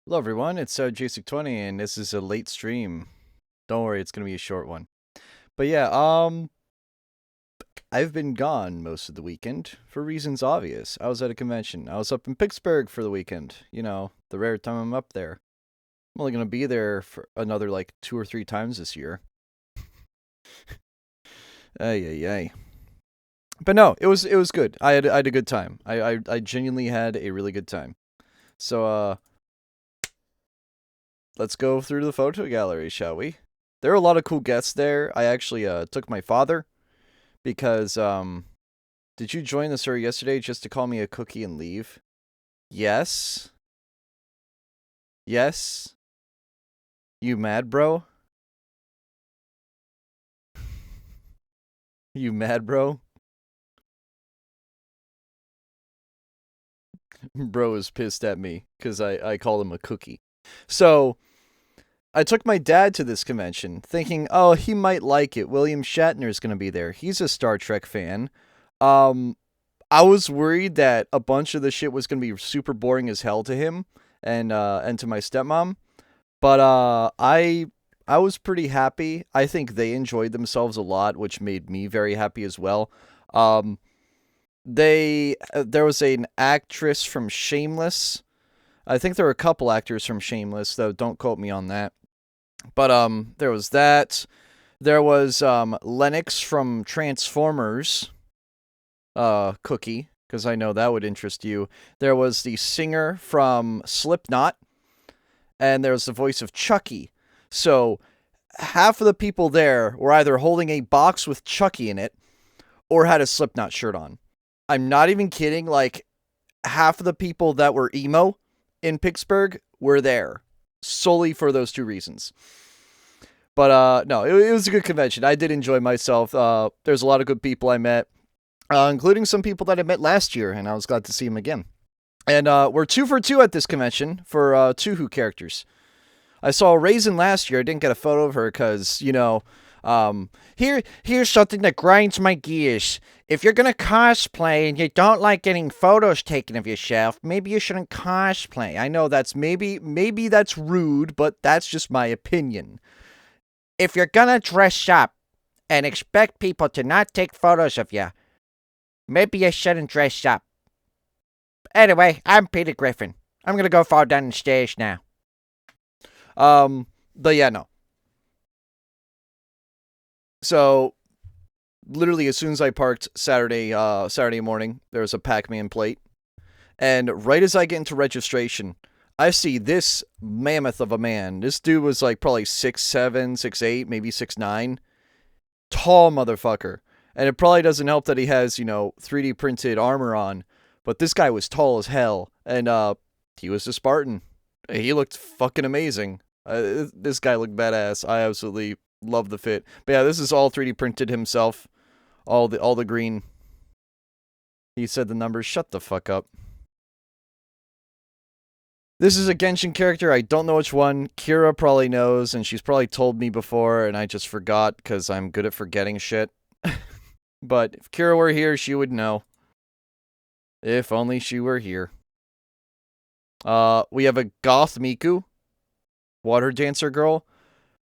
Hello everyone, it's JSIC20 and this is a late stream. Don't worry, it's gonna be a short one. But yeah, I've been gone most of the weekend for reasons obvious. I was at a convention. I was up in Pittsburgh for the weekend. You know, the rare time I'm up there. I'm only gonna be there for another like 2 or 3 times this year. Ay ay ay. But no, it was good. I had a good time. I genuinely had a really good time. So let's go through the photo gallery, shall we? There are a lot of cool guests there. I actually took my father because did you join the server yesterday just to call me a cookie and leave? Yes. Yes. You mad, bro? You mad, bro? Bro is pissed at me because I called him a cookie. So I took my dad to this convention thinking, oh, he might like it. William Shatner's going to be there. He's a Star Trek fan. Um, I was worried that a bunch of the shit was going to be super boring as hell to him and to my stepmom. But I was pretty happy. I think they enjoyed themselves a lot, which made me very happy as well. Um, there was an actress from Shameless. I think there were a couple actors from Shameless, though. Don't quote me on that. But there was that. There was Lennox from Transformers. Cookie, because I know that would interest you. There was the singer from Slipknot, and there was the voice of Chucky. So half of the people there were either holding a box with Chucky in it or had a Slipknot shirt on. I'm not even kidding. Like, half of the people that were emo in Pittsburgh were there solely for those two reasons. But no, it was a good convention. I did enjoy myself. There's a lot of good people I met, including some people that I met last year, and I was glad to see them again. And we're 2 for 2 at this convention for two Who characters. I saw Ryzen last year. I didn't get a photo of her because, here's something that grinds my gears. If you're gonna cosplay and you don't like getting photos taken of yourself, maybe you shouldn't cosplay. I know that's maybe that's rude, but that's just my opinion. If you're gonna dress up and expect people to not take photos of you, maybe you shouldn't dress up. Anyway, I'm Peter Griffin. I'm gonna go fall down the stairs now. But yeah, no. So, literally, as soon as I parked Saturday morning, there was a Pac-Man plate, and right as I get into registration, I see this mammoth of a man. This dude was like probably 6'7", 6'8", maybe 6'9", tall motherfucker. And it probably doesn't help that he has 3D printed armor on, but this guy was tall as hell, and he was a Spartan. He looked fucking amazing. This guy looked badass. I absolutely love the fit. But yeah, this is all 3D printed himself. All the green. He said the numbers. Shut the fuck up. This is a Genshin character. I don't know which one. Kira probably knows, and she's probably told me before, and I just forgot because I'm good at forgetting shit. But if Kira were here, she would know. If only she were here. We have a Goth Miku. Water dancer girl.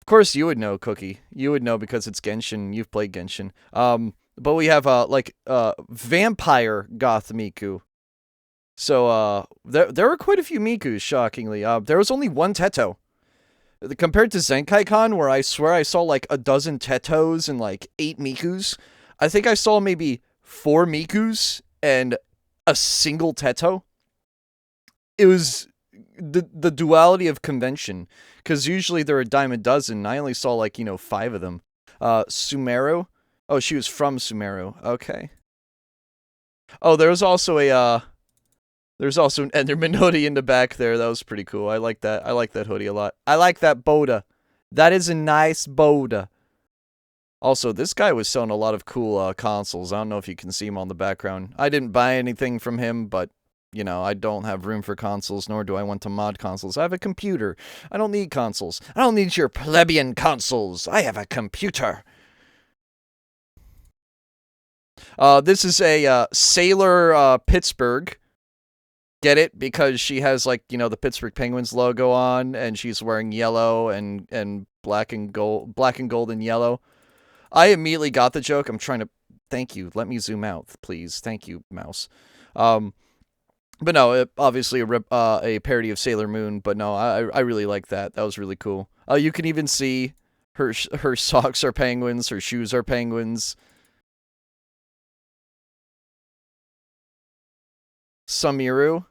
Of course you would know, Cookie. You would know because it's Genshin. You've played Genshin. But we have vampire Goth Miku. So there were quite a few Mikus, shockingly. There was only one Teto. Compared to Zenkai-Con, where I swear I saw like a dozen Tetos and like 8 Mikus, I think I saw maybe 4 Mikus and a single Teto. It was the duality of convention, because usually there are a dime a dozen. I only saw like 5 of them. Sumeru. Oh, she was from Sumeru. Okay. Oh, there's also an Enderman hoodie in the back there. That was pretty cool. I like that. I like that hoodie a lot. I like that Boda. That is a nice Boda. Also, this guy was selling a lot of cool consoles. I don't know if you can see him on the background. I didn't buy anything from him, but I don't have room for consoles, nor do I want to mod consoles. I have a computer. I don't need consoles. I don't need your plebeian consoles. I have a computer. This is a Sailor Pittsburgh. Get it? Because she has, like, you know, the Pittsburgh Penguins logo on, and she's wearing yellow and black and gold and yellow. I immediately got the joke. I'm trying to. Thank you. Let me zoom out, please. Thank you, mouse. But no, obviously a parody of Sailor Moon. But no, I really like that. That was really cool. You can even see her socks are penguins. Her shoes are penguins. Samiru.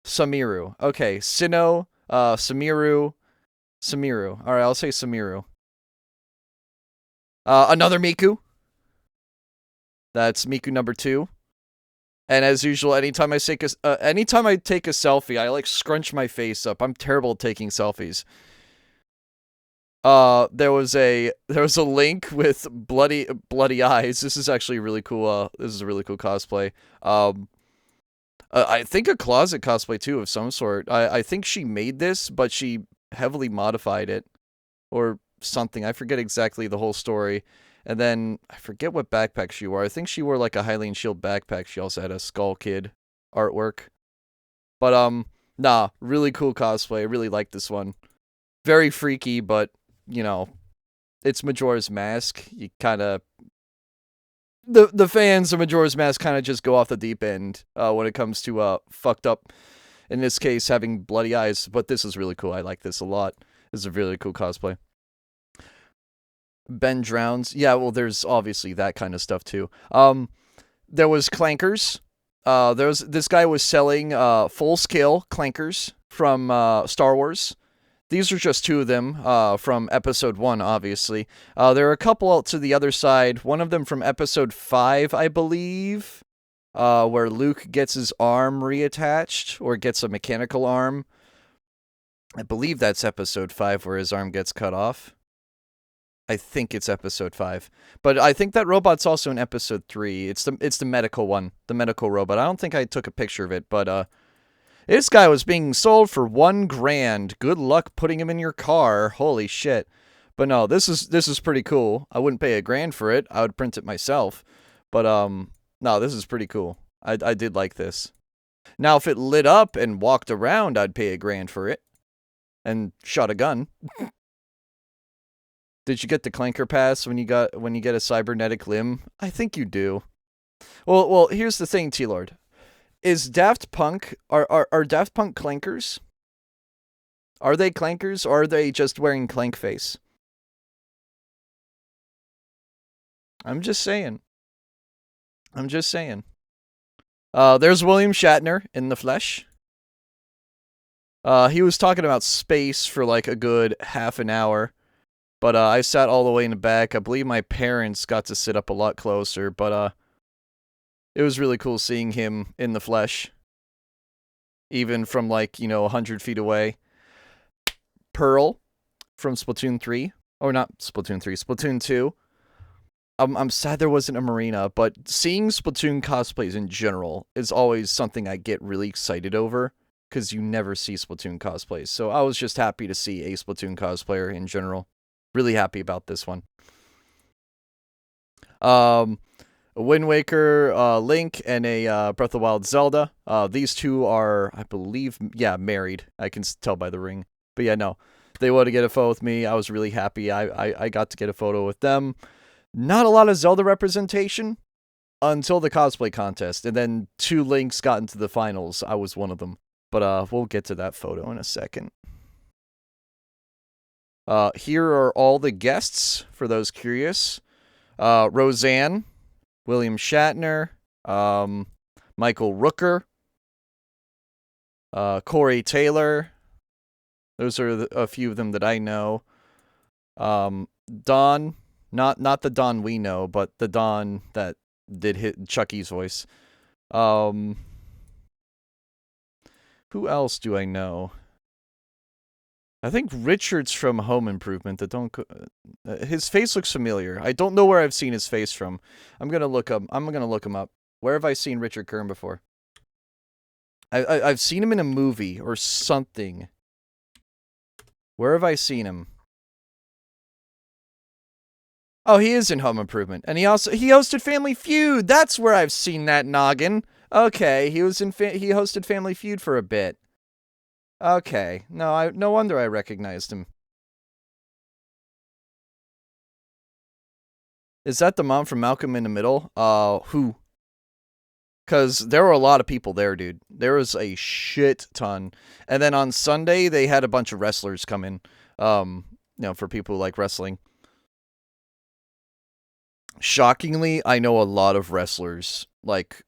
Okay, Sinnoh, Samiru. All right, I'll say Samiru. Another Miku. That's Miku number 2. And as usual, anytime I take a selfie, I like scrunch my face up. I'm terrible at taking selfies. There was a link with bloody eyes. This is actually really cool. This is a really cool cosplay. I think a closet cosplay too of some sort. I think she made this, but she heavily modified it or something. I forget exactly the whole story. And then I forget what backpack she wore. I think she wore like a Hylian Shield backpack. She also had a Skull Kid artwork. But nah, really cool cosplay. I really like this one. Very freaky, but you know, it's Majora's Mask. You kind of the fans of Majora's Mask kind of just go off the deep end when it comes to fucked up. In this case, having bloody eyes. But this is really cool. I like this a lot. This is a really cool cosplay. Ben drowns. Yeah, well, there's obviously that kind of stuff too. There was clankers. This guy was selling full scale clankers from Star Wars. These are just 2 of them from episode 1, obviously. There are a couple out to the other side. One of them from episode 5, I believe, where Luke gets his arm reattached or gets a mechanical arm. I believe that's episode 5 where his arm gets cut off. I think it's episode 5. But I think that robot's also in episode 3. It's the medical one, the medical robot. I don't think I took a picture of it, but this guy was being sold for $1,000. Good luck putting him in your car. Holy shit. But no, this is pretty cool. I wouldn't pay $1,000 for it. I would print it myself. But no, this is pretty cool. I did like this. Now if it lit up and walked around, I'd pay $1,000 for it. And shot a gun. Did you get the clanker pass when you get a cybernetic limb? I think you do. Well, here's the thing, T-Lord. Is Daft Punk are Daft Punk clankers? Are they clankers or are they just wearing clank face? I'm just saying. There's William Shatner in the flesh. He was talking about space for like a good half an hour. But I sat all the way in the back. I believe my parents got to sit up a lot closer, but it was really cool seeing him in the flesh. Even from like, 100 feet away. Pearl from Splatoon 3. Or not Splatoon 3, Splatoon 2. I'm sad there wasn't a Marina, but seeing Splatoon cosplays in general is always something I get really excited over. Because you never see Splatoon cosplays. So I was just happy to see a Splatoon cosplayer in general. Really happy about this one. A Wind Waker Link and a Breath of the Wild Zelda. These 2 are, I believe, married. I can tell by the ring. But yeah, no. They wanted to get a photo with me. I was really happy. I got to get a photo with them. Not a lot of Zelda representation until the cosplay contest. And then 2 Links got into the finals. I was one of them. But we'll get to that photo in a second. Here are all the guests, for those curious. Roseanne, William Shatner, Michael Rooker, Corey Taylor. Those are a few of them that I know. Don, not the Don we know, but the Don that did hit Chucky's voice. Who else do I know? I think Richard's from Home Improvement. His face looks familiar. I don't know where I've seen his face from. I'm gonna look him up. Where have I seen Richard Kern before? I've seen him in a movie or something. Where have I seen him? Oh, he is in Home Improvement, and he hosted Family Feud. That's where I've seen that noggin. Okay, he was in he hosted Family Feud for a bit. Okay, no wonder I recognized him. Is that the mom from Malcolm in the Middle? Who? Because there were a lot of people there, dude. There was a shit ton. And then on Sunday, they had a bunch of wrestlers come in. For people who like wrestling. Shockingly, I know a lot of wrestlers, like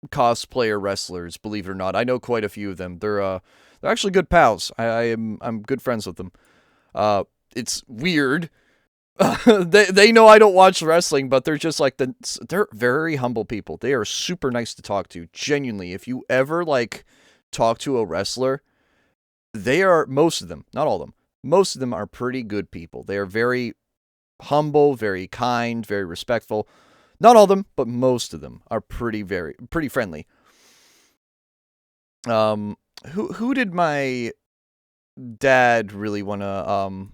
cosplayer wrestlers. Believe it or not, I know quite a few of them. They're actually good pals. I'm good friends with them. It's weird. They know I don't watch wrestling, but they're just like they're very humble people. They are super nice to talk to. Genuinely, if you ever like talk to a wrestler, they are, most of them, not all of them, most of them are pretty good people. They are very humble, very kind, very respectful. Not all of them, but most of them are pretty friendly. Who did my dad really want to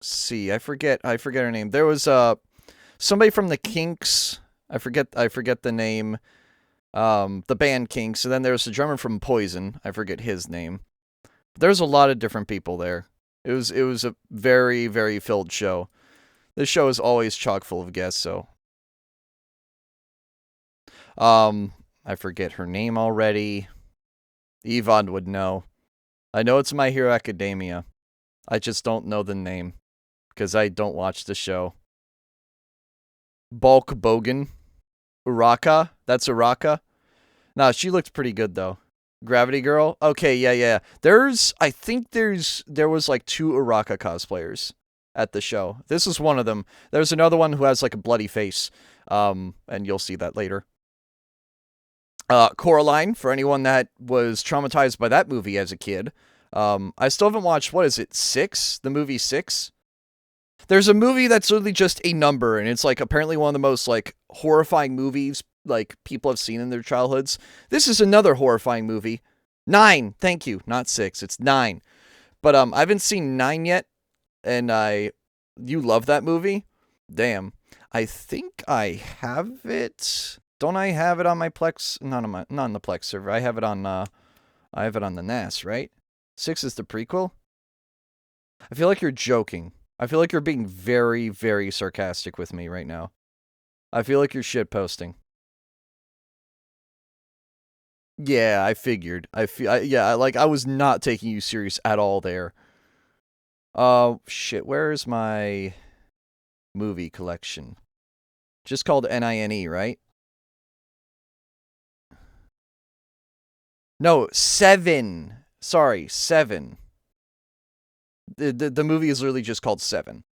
see? I forget her name. There was somebody from the Kinks. I forget the name. The band Kinks, and then there's a drummer from Poison. I forget his name. There's a lot of different people there. It was a very, very filled show. This show is always chock full of guests, so I forget her name already. Yvonne would know. I know it's My Hero Academia. I just don't know the name because I don't watch the show. Bulk Bogan. Uraka? That's Uraka? Nah, she looked pretty good though. Gravity Girl? Okay, yeah. There was like 2 Uraka cosplayers at the show. This is one of them. There's another one who has like a bloody face. And you'll see that later. Coraline, for anyone that was traumatized by that movie as a kid. I still haven't watched, what is it, 6? The movie 6? There's a movie that's literally just a number, and it's like apparently one of the most like horrifying movies like people have seen in their childhoods. This is another horrifying movie. 9, thank you, not 6, it's 9. But I haven't seen 9 yet, and you love that movie? Damn. I think I have it. Don't I have it on my Plex? Not on the Plex server. I have it on the NAS, right? 6 is the prequel? I feel like you're joking. I feel like you're being very, very sarcastic with me right now. I feel like you're shitposting. Yeah, I figured. I was not taking you serious at all there. Oh, shit. Where is my movie collection? Just called NINE, right? No, 7. Sorry, 7. The movie is literally just called 7.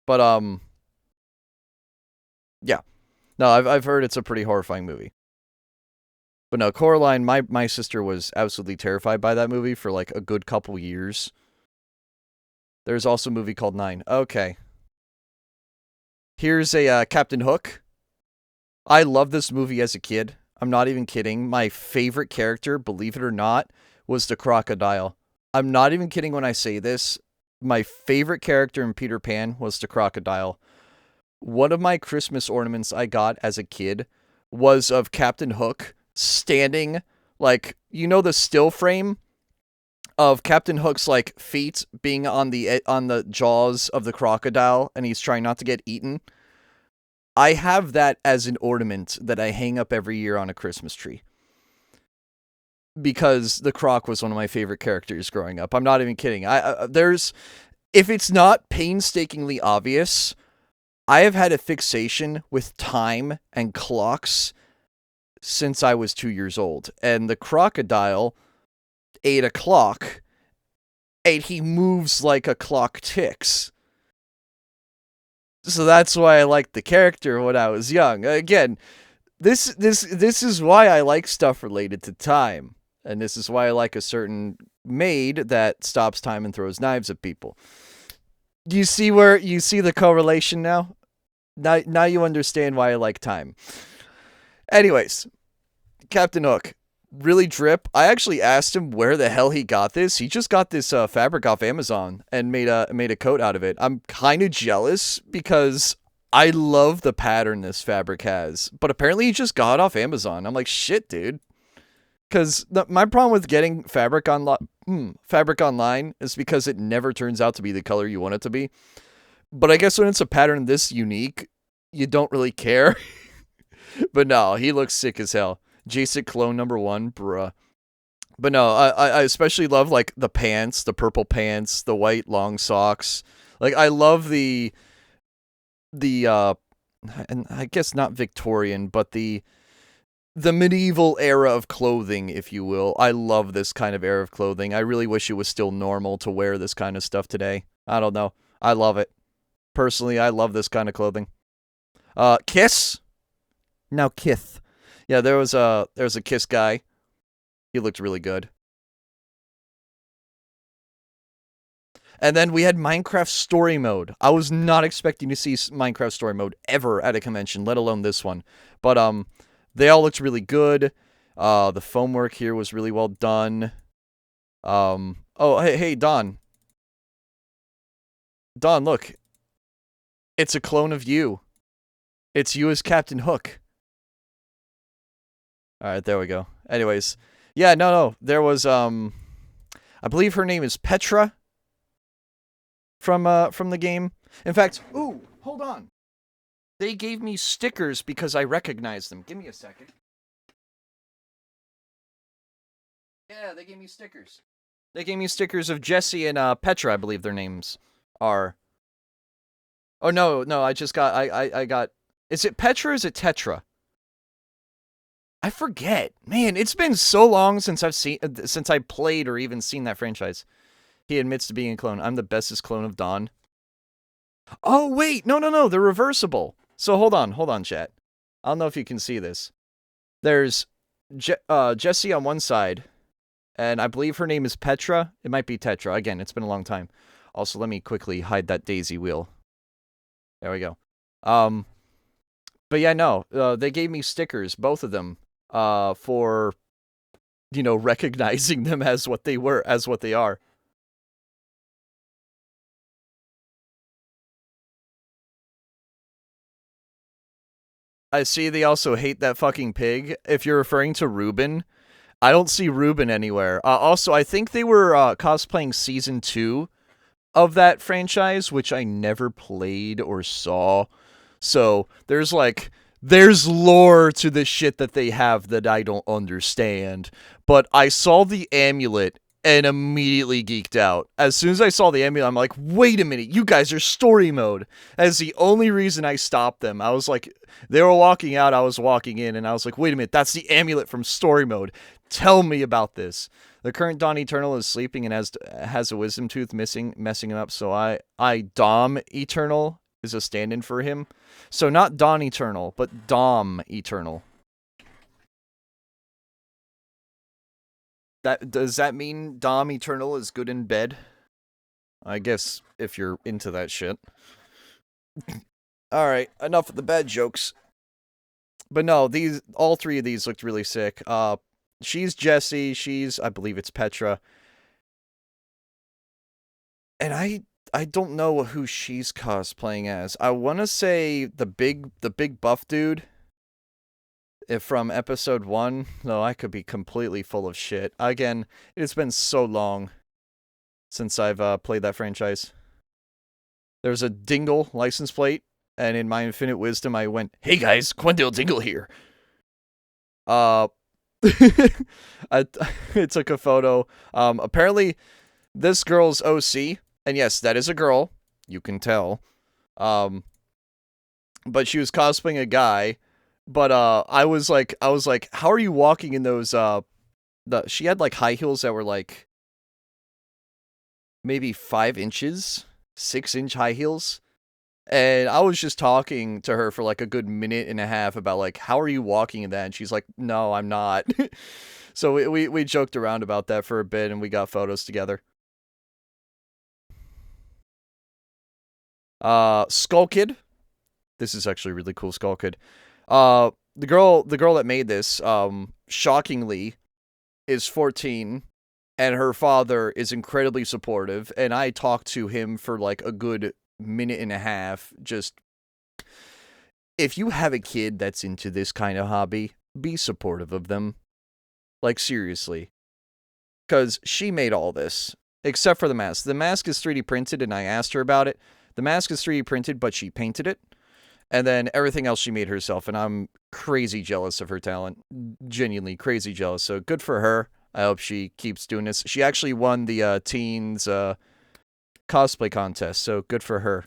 But yeah. No, I've heard it's a pretty horrifying movie. But no, Coraline, my sister was absolutely terrified by that movie for like a good couple years. There's also a movie called 9. Okay. Here's a Captain Hook. I loved this movie as a kid. I'm not even kidding. My favorite character, believe it or not, was the crocodile. I'm not even kidding when I say this. My favorite character in Peter Pan was the crocodile. One of my Christmas ornaments I got as a kid was of Captain Hook standing, like, you know, the still frame of Captain Hook's like feet being on the jaws of the crocodile, and he's trying not to get eaten. I have that as an ornament that I hang up every year on a Christmas tree. Because the Croc was one of my favorite characters growing up. I'm not even kidding. If it's not painstakingly obvious, I have had a fixation with time and clocks since I was 2 years old. And the crocodile ate a clock, and he moves like a clock ticks. So that's why I liked the character when I was young. Again, this is why I like stuff related to time. And this is why I like a certain maid that stops time and throws knives at people. Do you see the correlation now? Now you understand why I like time. Anyways, Captain Hook, really drip. I actually asked him where the hell he got this. He just got this fabric off Amazon and made a coat out of it. I'm kind of jealous because I love the pattern this fabric has, but apparently you just got it off Amazon. I'm like, shit, dude. Because my problem with getting fabric online is because it never turns out to be the color you want it to be. But I guess when it's a pattern this unique, you don't really care. But no, he looks sick as hell. JSIC clone #1, bruh. But no, I especially love like the pants, the purple pants, the white long socks. Like I love the and I guess not Victorian, but the medieval era of clothing, if you will. I love this kind of era of clothing. I really wish it was still normal to wear this kind of stuff today. I don't know. I love it. Personally, I love this kind of clothing. Kiss? Now Kith. Yeah, there was a Kiss guy. He looked really good. And then we had Minecraft Story Mode. I was not expecting to see Minecraft Story Mode ever at a convention, let alone this one. But they all looked really good. The foam work here was really well done. Oh, hey, Don. Don, look. It's a clone of you. It's you as Captain Hook. Alright, there we go. Anyways. Yeah, no. There was, I believe her name is Petra. From the game. In fact, ooh, hold on. They gave me stickers because I recognized them. Give me a second. Yeah, they gave me stickers. They gave me stickers of Jesse and Petra, I believe their names are. Oh no, I just got I got. Is it Petra or is it Tetra? I forget. Man, it's been so long since I played or even seen that franchise. He admits to being a clone. I'm the bestest clone of Dawn. Oh, wait. No. They're reversible. So hold on, chat. I don't know if you can see this. There's Jessie on one side, and I believe her name is Petra. It might be Tetra. Again, it's been a long time. Also, let me quickly hide that daisy wheel. There we go. But yeah, no. They gave me stickers, both of them, for, recognizing them as what they were, as what they are. I see they also hate that fucking pig. If you're referring to Ruben, I don't see Ruben anywhere. Also, I think they were cosplaying Season 2 of that franchise, which I never played or saw. So, there's lore to the shit that they have that I don't understand. But I saw the amulet and immediately geeked out. As soon as I saw the amulet, I'm like, wait a minute, you guys are story mode. That's the only reason I stopped them. I was like, they were walking out, I was walking in, and I was like, wait a minute, that's the amulet from story mode. Tell me about this. The current Dawn Eternal is sleeping and has a wisdom tooth messing him up, so I Dom Eternal is a stand-in for him. So not Dawn Eternal, but Dom Eternal. Does that mean Dom Eternal is good in bed? I guess if you're into that shit. Alright, enough of the bad jokes. But no, all three of these looked really sick. She's Jessie, I believe it's Petra. And I don't know who she's cosplaying as. I want to say the big buff dude from episode 1. No, I could be completely full of shit. Again, it's been so long since I've played that franchise. There's a Dingle license plate, and in my infinite wisdom, I went, "Hey guys, Quendale Dingle here." I took a photo. Apparently, this girl's OC, and yes, that is a girl. You can tell. But she was cosplaying a guy. But I was like, how are you walking in those? She had like high heels that were like maybe 5 inches, 6-inch high heels. And I was just talking to her for like a good minute and a half about like, how are you walking in that? And she's like, no, I'm not. So we joked around about that for a bit and we got photos together. Skull Kid. This is actually really cool, Skull Kid. The girl that made this, shockingly, is 14, and her father is incredibly supportive, and I talked to him for like a good minute and a half, just if you have a kid that's into this kind of hobby, be supportive of them. Like, seriously. Because she made all this, except for the mask. The mask is 3D printed, and I asked her about it. The mask is 3D printed, but she painted it. And then everything else she made herself, and I'm crazy jealous of her talent. Genuinely crazy jealous. So good for her. I hope she keeps doing this. She actually won the teens cosplay contest, so good for her.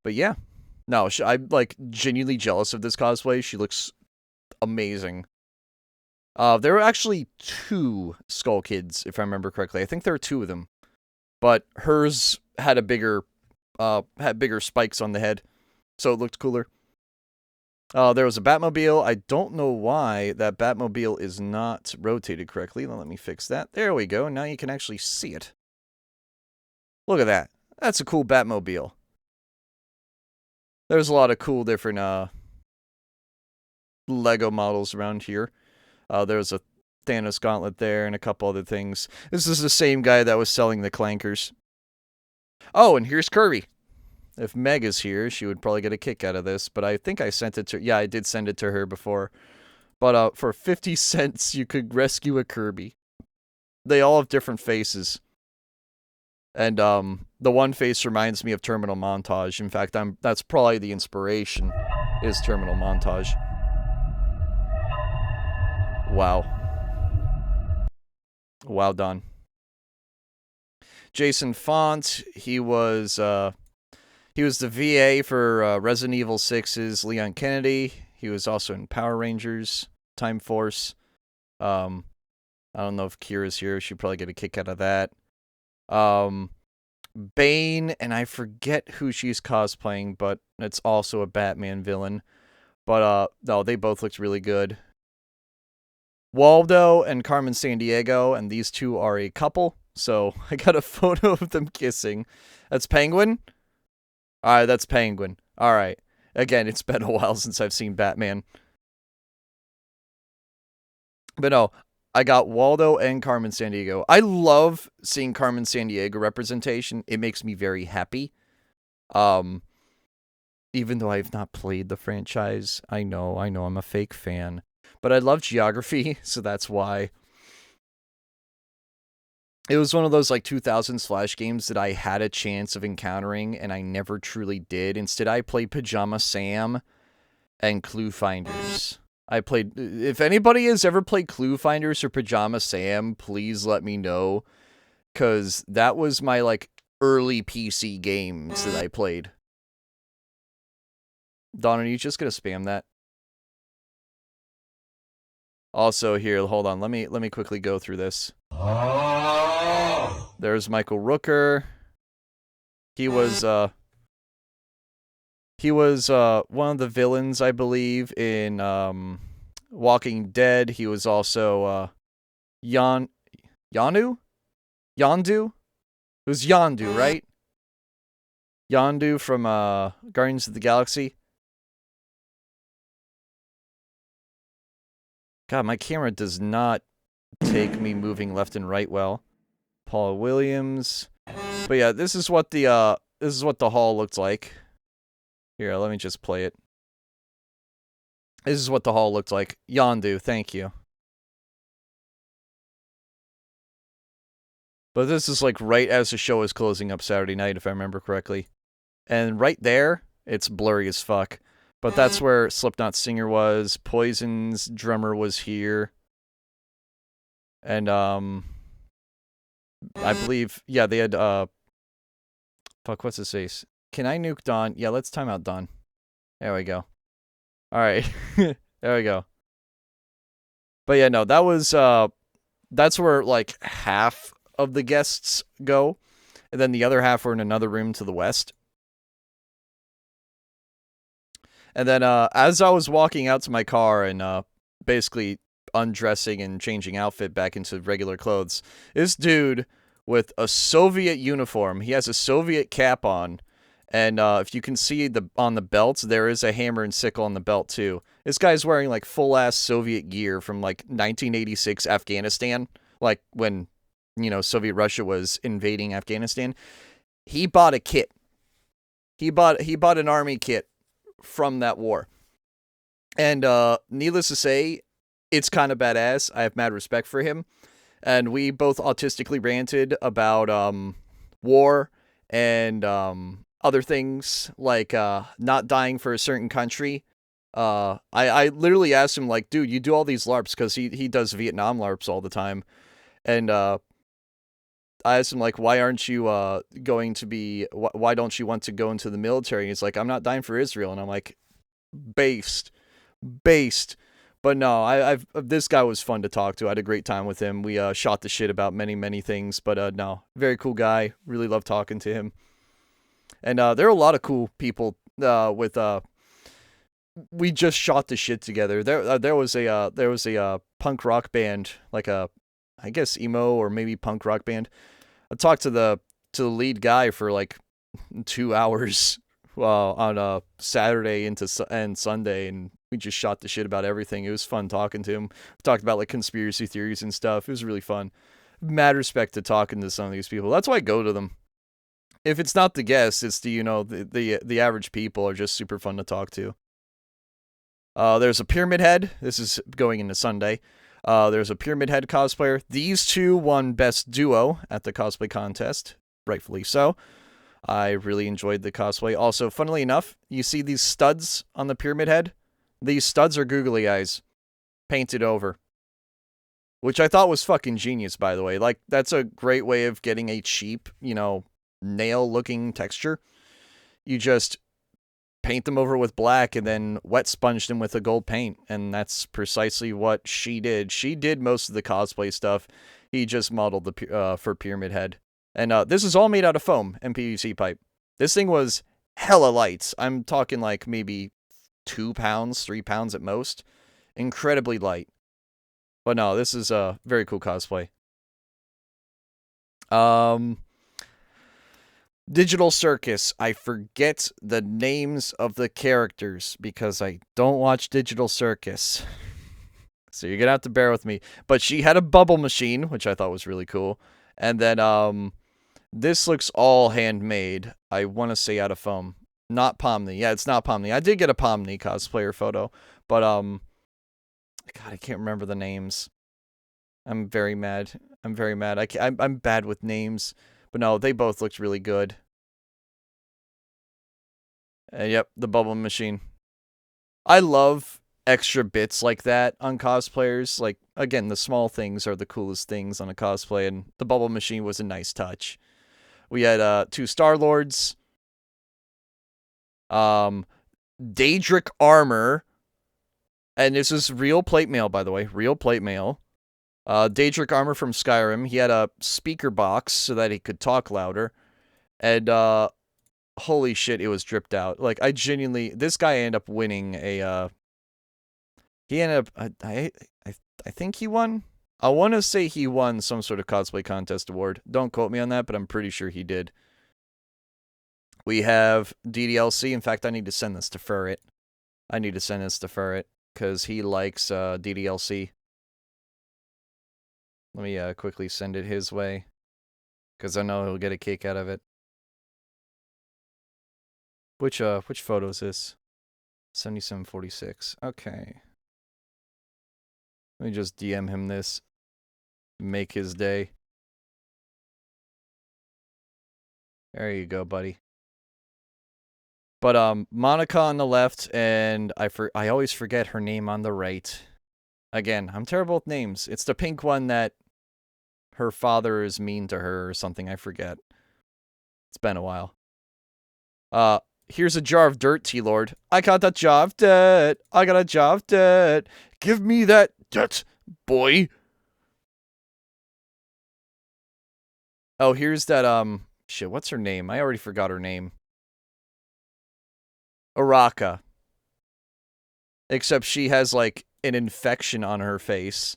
But yeah. No, I'm, like, genuinely jealous of this cosplay. She looks amazing. There were actually 2 Skull Kids, if I remember correctly. I think there were 2 of them. But hers had bigger spikes on the head, so it looked cooler. There was a Batmobile. I don't know why that Batmobile is not rotated correctly. Let me fix that. There we go. Now you can actually see it. Look at that. That's a cool Batmobile. There's a lot of cool different Lego models around here. There's a Thanos gauntlet there and a couple other things. This is the same guy that was selling the clankers. Oh, and here's Kirby. If Meg is here, she would probably get a kick out of this, but I think I sent it to... Yeah, I did send it to her before. But for 50 cents, you could rescue a Kirby. They all have different faces. And the one face reminds me of Terminal Montage. In fact, that's probably the inspiration, is Terminal Montage. Wow. Well done. Jason Font, he was the VA for Resident Evil 6's Leon Kennedy. He was also in Power Rangers, Time Force. I don't know if Kira's here. She'd probably get a kick out of that. Bane, and I forget who she's cosplaying, but it's also a Batman villain. But no, they both looked really good. Waldo and Carmen Sandiego, and these 2 are a couple. So I got a photo of them kissing. That's Penguin? Alright, that's Penguin. Alright. Again, it's been a while since I've seen Batman. But no, I got Waldo and Carmen Sandiego. I love seeing Carmen Sandiego representation. It makes me very happy. Even though I've not played the franchise. I know, I'm a fake fan. But I love geography, so that's why. It was one of those, like, 2000s Flash games that I had a chance of encountering, and I never truly did. Instead, I played Pajama Sam and Clue Finders. If anybody has ever played Clue Finders or Pajama Sam, please let me know. Because that was my, like, early PC games that I played. Don, are you just gonna spam that? Also, here, hold on. Let me quickly go through this. There's Michael Rooker. He was one of the villains, I believe, in Walking Dead. He was also Yondu? It was Yondu, right? Yondu from Guardians of the Galaxy. God, my camera does not take me moving left and right well. Paul Williams. But yeah, this is what the hall looks like. Here, let me just play it. This is what the hall looked like. Yondu, thank you. But this is like right as the show is closing up Saturday night, if I remember correctly. And right there, it's blurry as fuck. But that's where Slipknot's singer was. Poison's drummer was here. And, I believe, yeah, they had, fuck, what's his face? Can I nuke Don? Yeah, let's time out Don. There we go. Alright. There we go. But yeah, no, that was, that's where, like, half of the guests go. And then the other half were in another room to the west. And then, as I was walking out to my car and, basically undressing and changing outfit back into regular clothes, this dude with a Soviet uniform, he has a Soviet cap on, and, if you can see on the belt, there is a hammer and sickle on the belt, too. This guy's wearing, like, full-ass Soviet gear from, like, 1986 Afghanistan, like, when, you know, Soviet Russia was invading Afghanistan. He bought a kit. He bought an army kit from that war. And needless to say, it's kind of badass. I have mad respect for him. And we both autistically ranted about war and other things like not dying for a certain country. I literally asked him, like, dude, you do all these LARPs, because he does Vietnam LARPs all the time. And I asked him, like, why aren't you going to be, why don't you want to go into the military? And he's like, I'm not dying for Israel. And I'm like, based. But no, I've this guy was fun to talk to. I had a great time with him. We shot the shit about many things. But no, very cool guy. Really love talking to him. And there are a lot of cool people with we just shot the shit together. There was a punk rock band, like a, I guess, emo or maybe punk rock band. I talked to the lead guy for like 2 hours on a Saturday and Sunday, and we just shot the shit about everything. It was fun talking to him. We talked about like conspiracy theories and stuff. It was really fun. Mad respect to talking to some of these people. That's why I go to them. If it's not the guests, it's the average people are just super fun to talk to. There's a Pyramid Head. This is going into Sunday. There's a Pyramid Head cosplayer. These two won Best Duo at the cosplay contest. Rightfully so. I really enjoyed the cosplay. Also, funnily enough, you see these studs on the Pyramid Head? These studs are googly eyes painted over. Which I thought was fucking genius, by the way. Like, that's a great way of getting a cheap, nail-looking texture. You just paint them over with black and then wet sponge them with a gold paint. And that's precisely what she did. She did most of the cosplay stuff. He just modeled for Pyramid Head. And this is all made out of foam and PVC pipe. This thing was hella light. I'm talking like maybe 2 pounds, 3 pounds at most. Incredibly light. But no, this is a very cool cosplay. Digital Circus. I forget the names of the characters because I don't watch Digital Circus. So you're going to have to bear with me. But she had a bubble machine, which I thought was really cool. And then this looks all handmade. I want to say out of foam. Not Pomni. Yeah, it's not Pomni. I did get a Pomni cosplayer photo. But God, I can't remember the names. I'm very mad. I'm bad with names. But no, they both looked really good. And yep, the bubble machine. I love extra bits like that on cosplayers. Like, again, the small things are the coolest things on a cosplay, and the bubble machine was a nice touch. We had 2 Star-Lords. Daedric armor. And this is real plate mail, by the way. Real plate mail. Daedric armor from Skyrim. He had a speaker box so that he could talk louder. And, holy shit, it was dripped out. Like, I genuinely... This guy ended up winning a, He ended up... I think he won? I want to say he won some sort of cosplay contest award. Don't quote me on that, but I'm pretty sure he did. We have DDLC. In fact, I need to send this to Furrit. Because he likes DDLC. Let me quickly send it his way. Because I know he'll get a kick out of it. Which photo is this? 7746. Okay. Let me just DM him this. Make his day. There you go, buddy. But Monica on the left, and I always forget her name on the right. Again, I'm terrible with names. It's the pink one that her father is mean to her or something. I forget. It's been a while. Here's a jar of dirt, T-Lord. I got a jar of dirt. I got a jar of dirt. Give me that dirt, boy. Oh, here's that, shit, what's her name? I already forgot her name. Araka. Except she has, like, an infection on her face.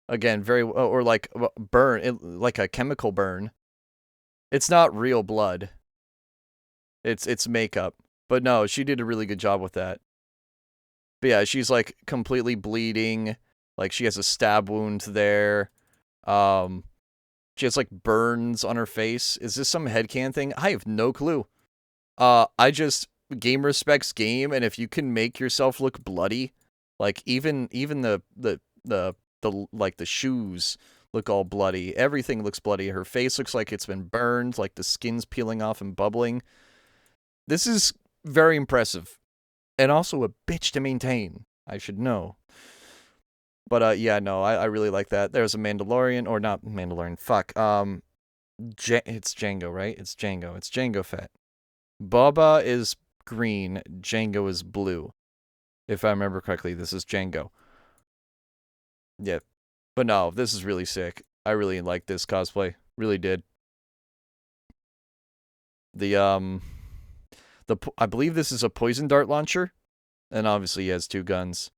Again, or like, burn, like a chemical burn. It's not real blood. It's makeup. But no, she did a really good job with that. But yeah, she's, like, completely bleeding. Like, she has a stab wound there. She has, like, burns on her face. Is this some headcan thing? I have no clue. I just game respects game, and if you can make yourself look bloody, like even the like the shoes look all bloody. Everything looks bloody. Her face looks like it's been burned, like the skin's peeling off and bubbling. This is very impressive. And also a bitch to maintain. I should know. But yeah, no, I really like that. There's a Mandalorian, or not Mandalorian, fuck. It's Django, right? It's Django. It's Django Fett. Boba is green, Django is blue. If I remember correctly, this is Django. Yeah. But no, this is really sick. I really like this cosplay. Really did. I believe this is a poison dart launcher. And obviously he has 2 guns.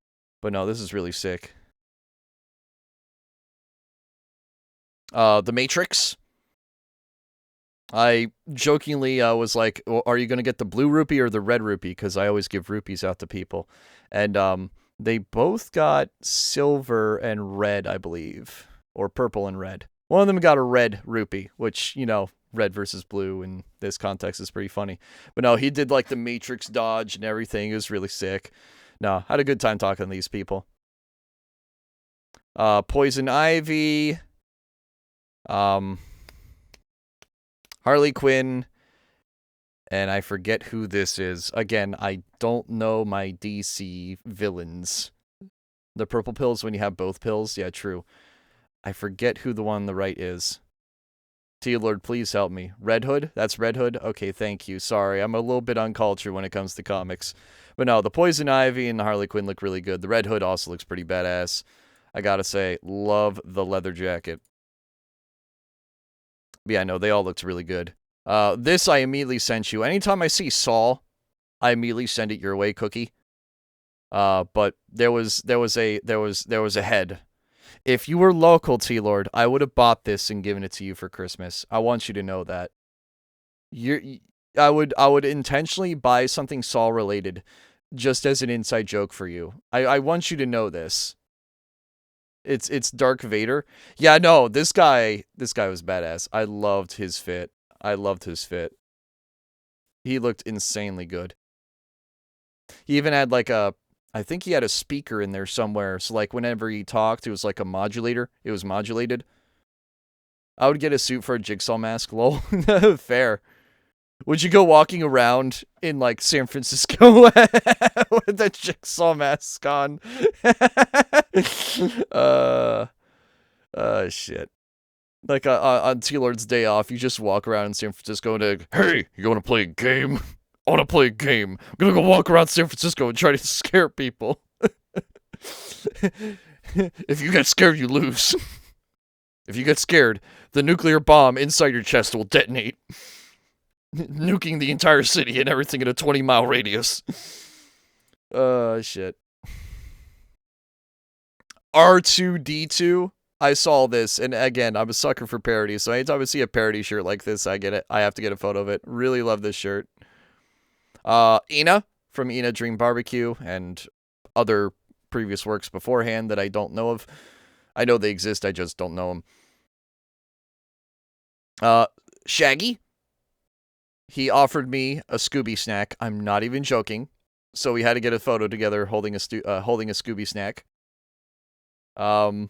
But no, this is really sick. The Matrix. I jokingly was like, are you going to get the blue rupee or the red rupee? Because I always give rupees out to people. And they both got silver and red, I believe. Or purple and red. One of them got a red rupee, which, you know, red versus blue in this context is pretty funny. But no, he did like the Matrix dodge and everything. It was really sick. No, had a good time talking to these people. Poison Ivy. Harley Quinn. And I forget who this is. Again, I don't know my DC villains. The purple pills when you have both pills? Yeah, true. I forget who the one on the right is. T-Lord, please help me. Red Hood? That's Red Hood? Okay, thank you. Sorry, I'm a little bit uncultured when it comes to comics. But no, the Poison Ivy and the Harley Quinn look really good. The Red Hood also looks pretty badass. I gotta say, love the leather jacket. But yeah, no, they all looked really good. This I immediately sent you. Anytime I see Saul, I immediately send it your way, Cookie. But there was a head. If you were local, T-Lord, I would have bought this and given it to you for Christmas. I want you to know that. I would intentionally buy something Saul related just as an inside joke for you. I want you to know this. It's Dark Vader. Yeah, no, this guy was badass. I loved his fit. He looked insanely good. He even had like I think he had a speaker in there somewhere. So like whenever he talked, it was like a modulator. It was modulated. I would get a suit for a Jigsaw mask, lol. Fair. Would you go walking around in like San Francisco with a Jigsaw mask on? Shit. Like on T-Lord's day off, you just walk around in San Francisco and like, hey, you want to play a game? I want to play a game. I'm going to go walk around San Francisco and try to scare people. If you get scared, you lose. If you get scared, the nuclear bomb inside your chest will detonate, nuking the entire city and everything in a 20-mile radius. Shit. R2-D2. I saw this, and again, I'm a sucker for parodies, so anytime I see a parody shirt like this, I get it. I have to get a photo of it. Really love this shirt. Ina from Ina Dream Barbecue and other previous works beforehand that I don't know of. I know they exist, I just don't know them. Shaggy. He offered me a Scooby snack. I'm not even joking. So we had to get a photo together holding a Scooby snack. And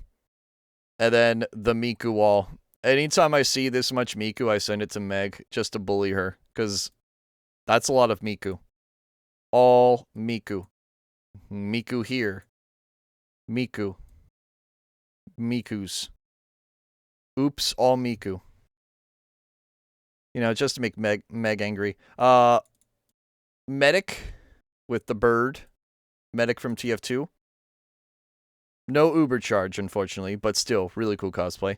then the Miku wall. Anytime I see this much Miku, I send it to Meg just to bully her, because that's a lot of Miku. All Miku. Miku here. Miku. Mikus. Oops, all Miku. You know, just to make Meg angry. Medic with the bird. Medic from TF2. No Uber charge, unfortunately, but still, really cool cosplay.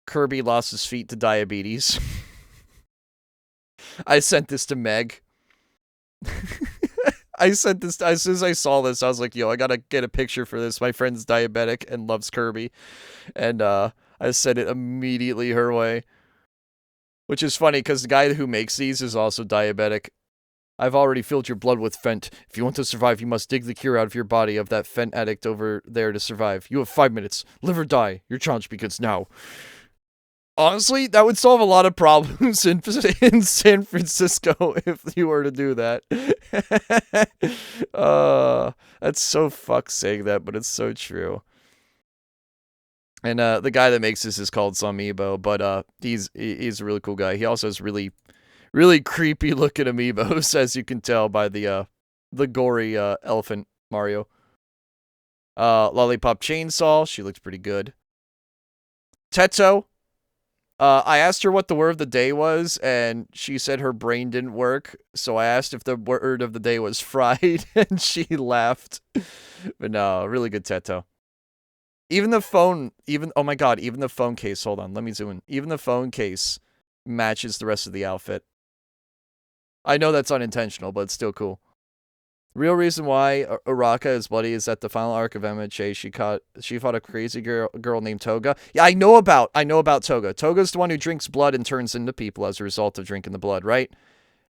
Kirby lost his feet to diabetes. I sent this to Meg. I sent this, as soon as I saw this, I was like, yo, I gotta get a picture for this. My friend's diabetic and loves Kirby. And I sent it immediately her way. Which is funny, because the guy who makes these is also diabetic. I've already filled your blood with Fent. If you want to survive, you must dig the cure out of your body of that Fent addict over there to survive. You have 5 minutes. Live or die. Your challenge begins now. Honestly, that would solve a lot of problems in San Francisco if you were to do that. That's so fuck saying that, but it's so true. And the guy that makes this is called Amiibo, but he's a really cool guy. He also has really creepy looking amiibos, as you can tell by the gory elephant Mario. Lollipop Chainsaw, she looked pretty good. Teto. I asked her what the word of the day was, and she said her brain didn't work. So I asked if the word of the day was fried, and she laughed. But no, really good Teto. Even the phone, oh my god, even the phone case, hold on, let me zoom in. Even the phone case matches the rest of the outfit. I know that's unintentional, but it's still cool. Real reason why Uraka is bloody is that the final arc of MHA, she fought a crazy girl named Toga. Yeah, I know about Toga. Toga's the one who drinks blood and turns into people as a result of drinking the blood, right?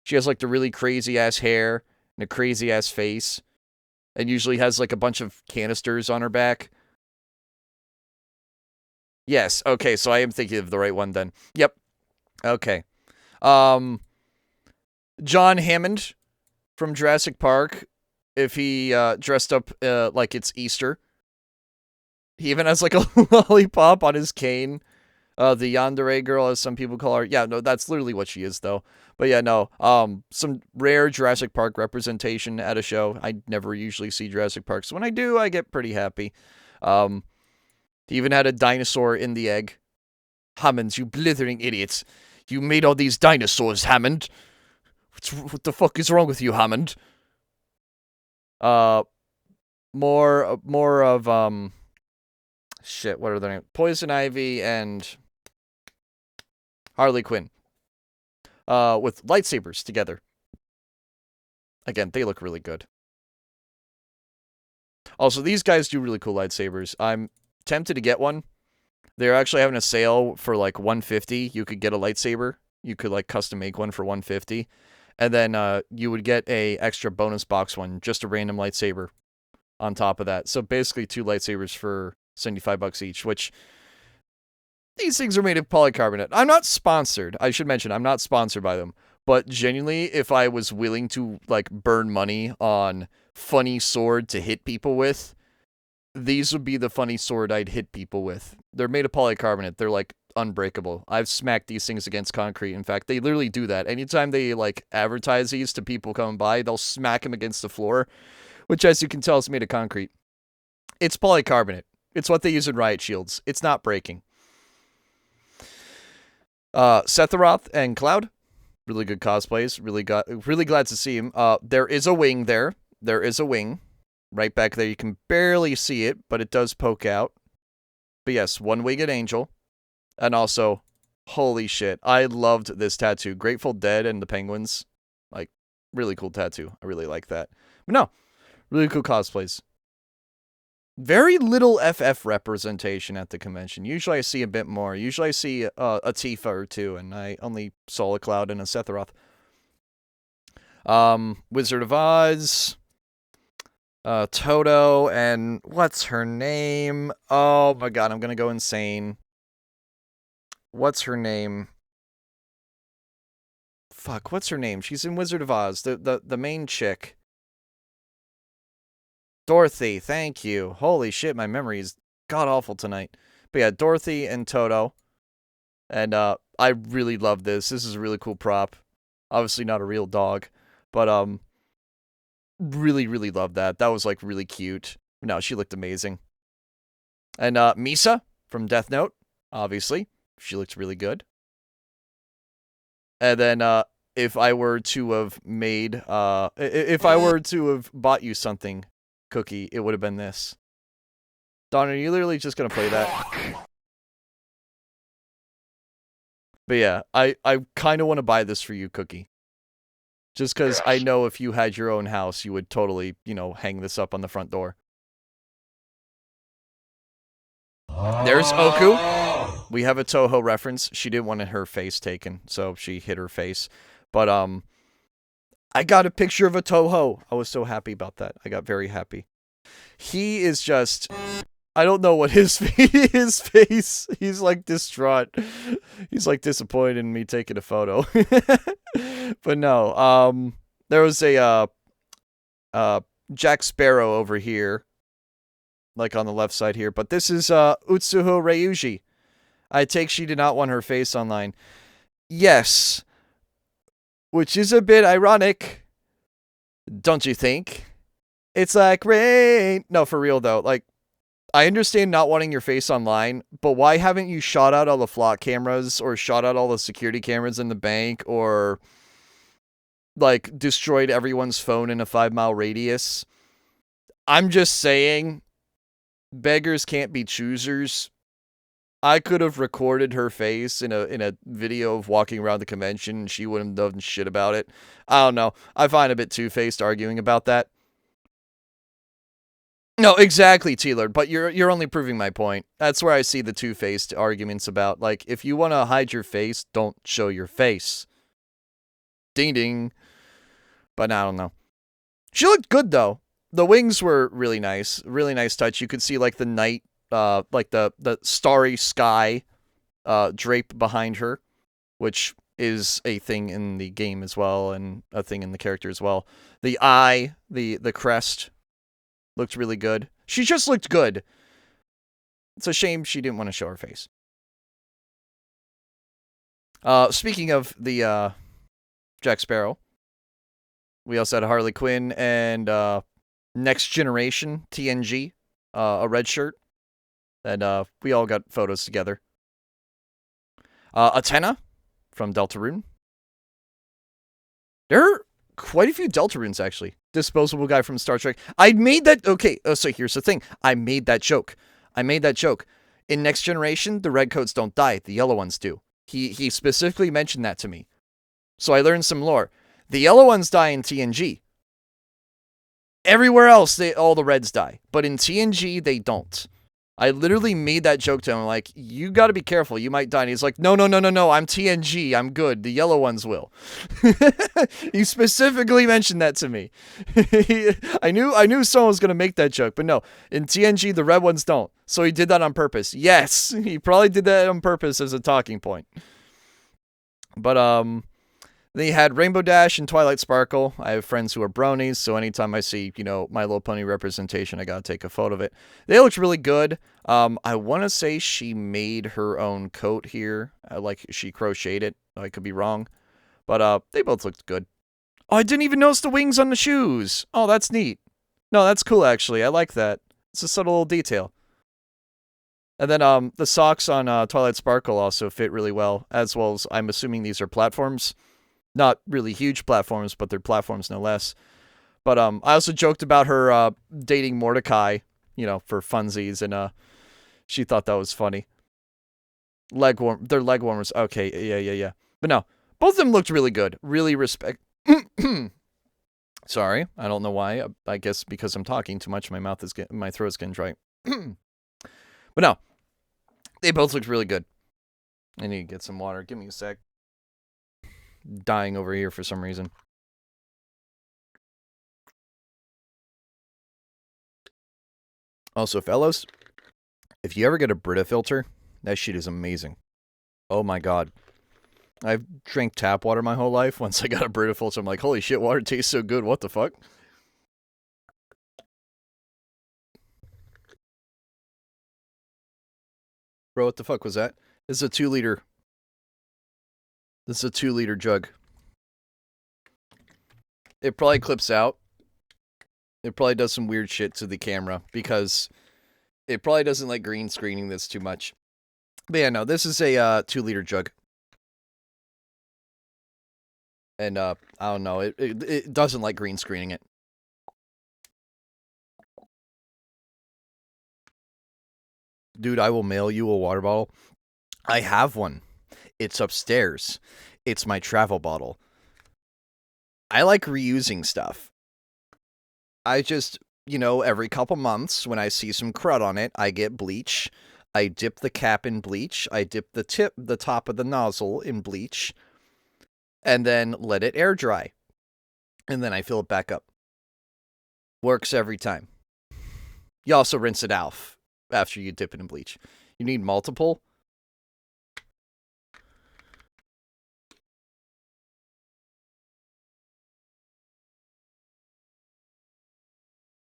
She has like the really crazy ass hair and a crazy ass face, and usually has like a bunch of canisters on her back. Yes, okay, so I am thinking of the right one then. Yep. Okay. John Hammond from Jurassic Park, if he dressed up like it's Easter. He even has like a lollipop on his cane. The yandere girl, as some people call her. Yeah, no, that's literally what she is, though. But yeah, no. Some rare Jurassic Park representation at a show. I never usually see Jurassic Park, so when I do, I get pretty happy. He even had a dinosaur in the egg. Hammonds, you blithering idiots. You made all these dinosaurs, Hammond. What the fuck is wrong with you, Hammond? More of, shit, what are their names? Poison Ivy and Harley Quinn. With lightsabers together. Again, they look really good. Also, these guys do really cool lightsabers. I'm tempted to get one. They're actually having a sale for like $150. You could get a lightsaber. You could like custom make one for $150. And then you would get a extra bonus box one, just a random lightsaber on top of that. So basically 2 lightsabers for $75 each, which these things are made of polycarbonate. I'm not sponsored. I should mention I'm not sponsored by them. But genuinely, if I was willing to like burn money on funny sword to hit people with, these would be the funny sword I'd hit people with. They're made of polycarbonate. They're like unbreakable. I've smacked these things against concrete. In fact, they literally do that. Anytime they like advertise these to people coming by, they'll smack them against the floor, which as you can tell is made of concrete. It's polycarbonate. It's what they use in riot shields. It's not breaking. Sephiroth and Cloud, really good cosplays. Really glad to see him. There is a wing there. There is a wing right back there. You can barely see it, but it does poke out. But yes, one-winged angel. And also, holy shit, I loved this tattoo. Grateful Dead and the Penguins. Like, really cool tattoo. I really like that. But no, really cool cosplays. Very little FF representation at the convention. Usually I see a bit more. Usually I see a Tifa or 2, and I only saw a Cloud and a Sephiroth. Wizard of Oz, Toto, and what's her name? Oh my god, I'm gonna go insane. What's her name? Fuck, what's her name? She's in Wizard of Oz, the main chick. Dorothy, thank you. Holy shit, my memory is god-awful tonight. But yeah, Dorothy and Toto. And I really love this. This is a really cool prop. Obviously not a real dog. But really, really love that. That was like really cute. No, she looked amazing. And Misa from Death Note, obviously. She looked really good. And then if I were to have made if I were to have bought you something, Cookie, it would have been this. Don, are you literally just gonna play that? But yeah, I kind of want to buy this for you, Cookie. Just because I know if you had your own house, you would totally, you know, hang this up on the front door. There's Oku. We have a Toho reference. She didn't want her face taken, so she hid her face. But I got a picture of a Toho. I was so happy about that. I got very happy. He is just I don't know what his his face. He's like distraught. He's like disappointed in me taking a photo. But no, there was a Jack Sparrow over here, like on the left side here. But this is Utsuho Ryuji. I take she did not want her face online. Yes, which is a bit ironic, don't you think? It's like rain. No, for real though. Like, I understand not wanting your face online, but why haven't you shot out all the flock cameras or shot out all the security cameras in the bank or like destroyed everyone's phone in a 5-mile radius? I'm just saying, beggars can't be choosers. I could have recorded her face in a video of walking around the convention and she wouldn't have done shit about it. I don't know. I find it a bit two-faced arguing about that. No, exactly, T-Lord, but you're only proving my point. That's where I see the two-faced arguments about, like, if you want to hide your face, don't show your face. Ding ding. But I don't know. She looked good, though. The wings were really nice. Really nice touch. You could see, like, the night, like, the starry sky drape behind her, which is a thing in the game as well, and a thing in the character as well. The eye, the crest, looked really good. She just looked good. It's a shame she didn't want to show her face. Speaking of the Jack Sparrow, we also had Harley Quinn and Next Generation TNG, a red shirt, and we all got photos together. Atena from Deltarune. There are quite a few Deltarunes, actually. Disposable guy from Star Trek. I made that... Okay, so here's the thing. I made that joke. In Next Generation, the red coats don't die. The yellow ones do. He specifically mentioned that to me. So I learned some lore. The yellow ones die in TNG. Everywhere else, all the reds die. But in TNG, they don't. I literally made that joke to him. Like, you gotta be careful. You might die. And he's like, no. I'm TNG. I'm good. The yellow ones will. He specifically mentioned that to me. I knew someone was gonna make that joke. But no, in TNG, the red ones don't. So he did that on purpose. Yes, he probably did that on purpose as a talking point. But, they had Rainbow Dash and Twilight Sparkle. I have friends who are bronies, so anytime I see, My Little Pony representation, I gotta take a photo of it. They looked really good. I want to say she made her own coat here. Like, she crocheted it. I could be wrong. But, they both looked good. Oh, I didn't even notice the wings on the shoes. Oh, that's neat. No, that's cool, actually. I like that. It's a subtle little detail. And then, the socks on Twilight Sparkle also fit really well as I'm assuming these are platforms. Not really huge platforms, but they're platforms no less. But I also joked about her dating Mordecai, for funsies, and she thought that was funny. They're leg warmers. Okay, yeah. But no, both of them looked really good. Really respect. Sorry, I don't know why. I guess because I'm talking too much, my throat's getting dry. But no, they both looked really good. I need to get some water. Give me a sec. Dying over here for some reason. Also, fellas, if you ever get a Brita filter, that shit is amazing. Oh my god. I've drank tap water my whole life. Once I got a Brita filter, I'm like, holy shit, water tastes so good. What the fuck? Bro, what the fuck was that? This is a 2-liter. This is a 2-liter jug. It probably clips out. It probably does some weird shit to the camera because it probably doesn't like green screening this too much. But yeah, no, this is a 2-liter jug. And I don't know, it doesn't like green screening it. Dude, I will mail you a water bottle. I have one. It's upstairs. It's my travel bottle. I like reusing stuff. I just, every couple months when I see some crud on it, I get bleach. I dip the cap in bleach. I dip the top of the nozzle in bleach. And then let it air dry. And then I fill it back up. Works every time. You also rinse it off. after you dip it in bleach. You need multiple.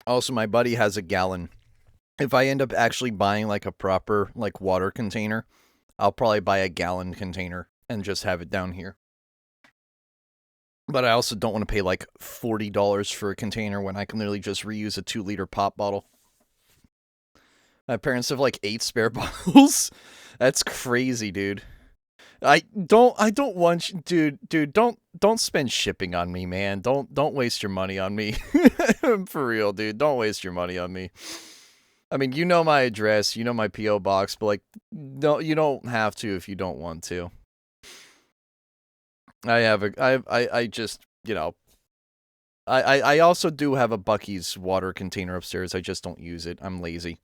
Also, my buddy has a gallon. If I end up actually buying like a proper like water container, I'll probably buy a gallon container and just have it down here. But I also don't want to pay like $40 for a container when I can literally just reuse a 2-liter pop bottle. My parents have like 8 spare bottles. That's crazy, dude. I don't want dude, don't spend shipping on me, man. Don't waste your money on me. For real, dude. Don't waste your money on me. I mean, you know my address, you know my PO box, but like no, you don't have to if you don't want to. I just, you know, I also do have a Buc-ee's water container upstairs. I just don't use it. I'm lazy.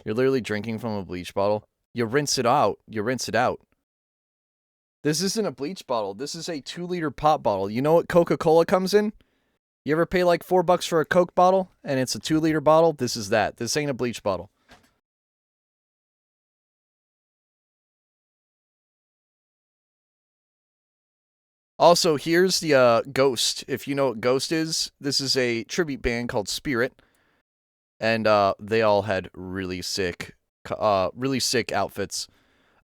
You're literally drinking from a bleach bottle. You rinse it out. You rinse it out. This isn't a bleach bottle. This is a 2-liter pop bottle. You know what Coca-Cola comes in? You ever pay like $4 for a Coke bottle and it's a 2-liter bottle? This is that. This ain't a bleach bottle. Also, here's the Ghost. If you know what Ghost is, this is a tribute band called Spirit. And they all had really sick outfits.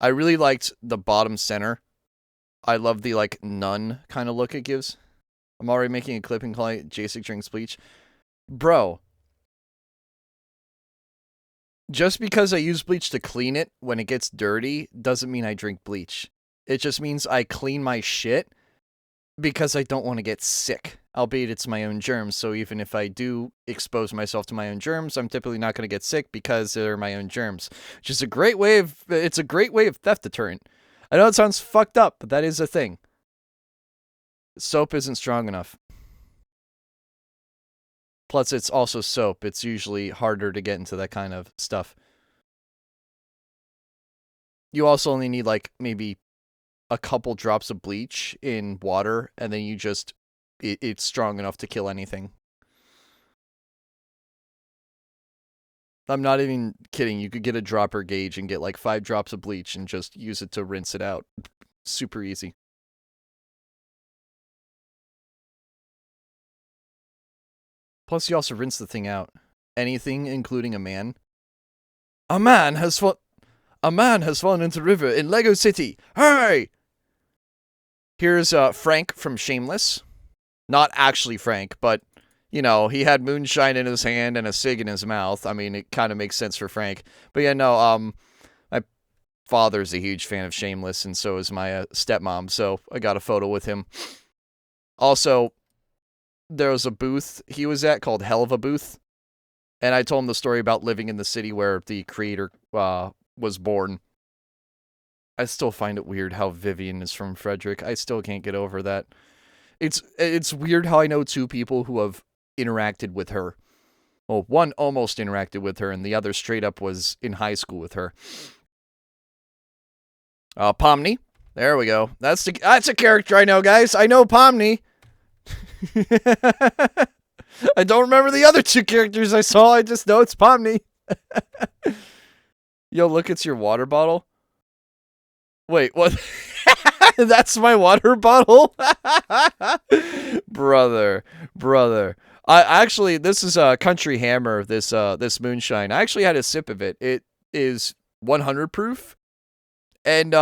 I really liked the bottom center. I love the like nun kind of look it gives. I'm already making a clip and calling it Jacek drinks bleach. Bro, just because I use bleach to clean it when it gets dirty doesn't mean I drink bleach. It just means I clean my shit because I don't want to get sick. Albeit it's my own germs, so even if I do expose myself to my own germs, I'm typically not going to get sick because they're my own germs. Which is a great way of theft deterrent. I know it sounds fucked up, but that is a thing. Soap isn't strong enough. Plus, it's also soap. It's usually harder to get into that kind of stuff. You also only need, like, maybe a couple drops of bleach in water, and then you just... It's strong enough to kill anything. I'm not even kidding. You could get a dropper gauge and get, like, 5 drops of bleach and just use it to rinse it out. Super easy. Plus, you also rinse the thing out. Anything, including a man. A man has fallen into the river in Lego City. Hurry! Here's Frank from Shameless. Not actually Frank, but, you know, he had moonshine in his hand and a cig in his mouth. I mean, it kind of makes sense for Frank. But yeah, no, my father's a huge fan of Shameless, and so is my stepmom, so I got a photo with him. Also, there was a booth he was at called Hell of a Booth, and I told him the story about living in the city where the creator was born. I still find it weird how Vivian is from Frederick. I still can't get over that. It's weird how I know 2 people who have interacted with her. Well, one almost interacted with her, and the other straight up was in high school with her. Pomni. There we go. That's a character I know, guys. I know Pomni. I don't remember the other 2 characters I saw. I just know it's Pomni. Yo, look, it's your water bottle. Wait, what? That's my water bottle? brother. I actually, this is a Country Hammer, this moonshine. I actually had a sip of it. It is 100 proof. And,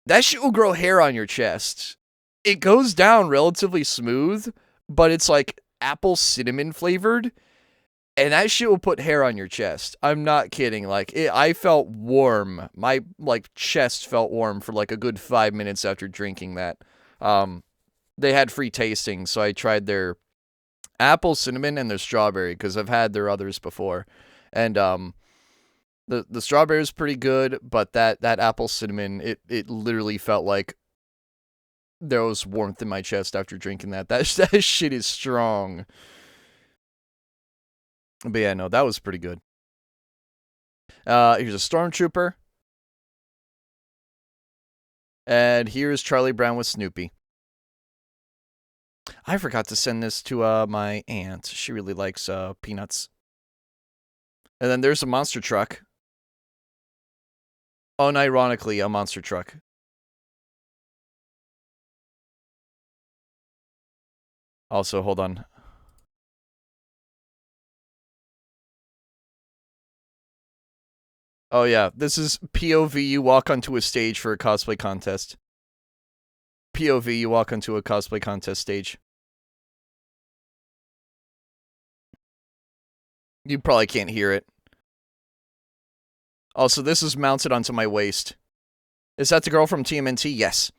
that shit will grow hair on your chest. It goes down relatively smooth, but it's like apple cinnamon flavored. And that shit will put hair on your chest. I'm not kidding. Like, I felt warm. My, like, chest felt warm for, like, a good 5 minutes after drinking that. They had free tasting, so I tried their apple, cinnamon, and their strawberry, because I've had their others before. And, the strawberry is pretty good, but that apple cinnamon, it literally felt like there was warmth in my chest after drinking that. That shit is strong. But yeah, no, that was pretty good. Here's a stormtrooper. And here's Charlie Brown with Snoopy. I forgot to send this to my aunt. She really likes peanuts. And then there's a monster truck. Unironically, a monster truck. Also, hold on. Oh yeah, this is POV you walk onto a stage for a cosplay contest. POV you walk onto a cosplay contest stage. You probably can't hear it. Also, this is mounted onto my waist. Is that the girl from TMNT? Yes.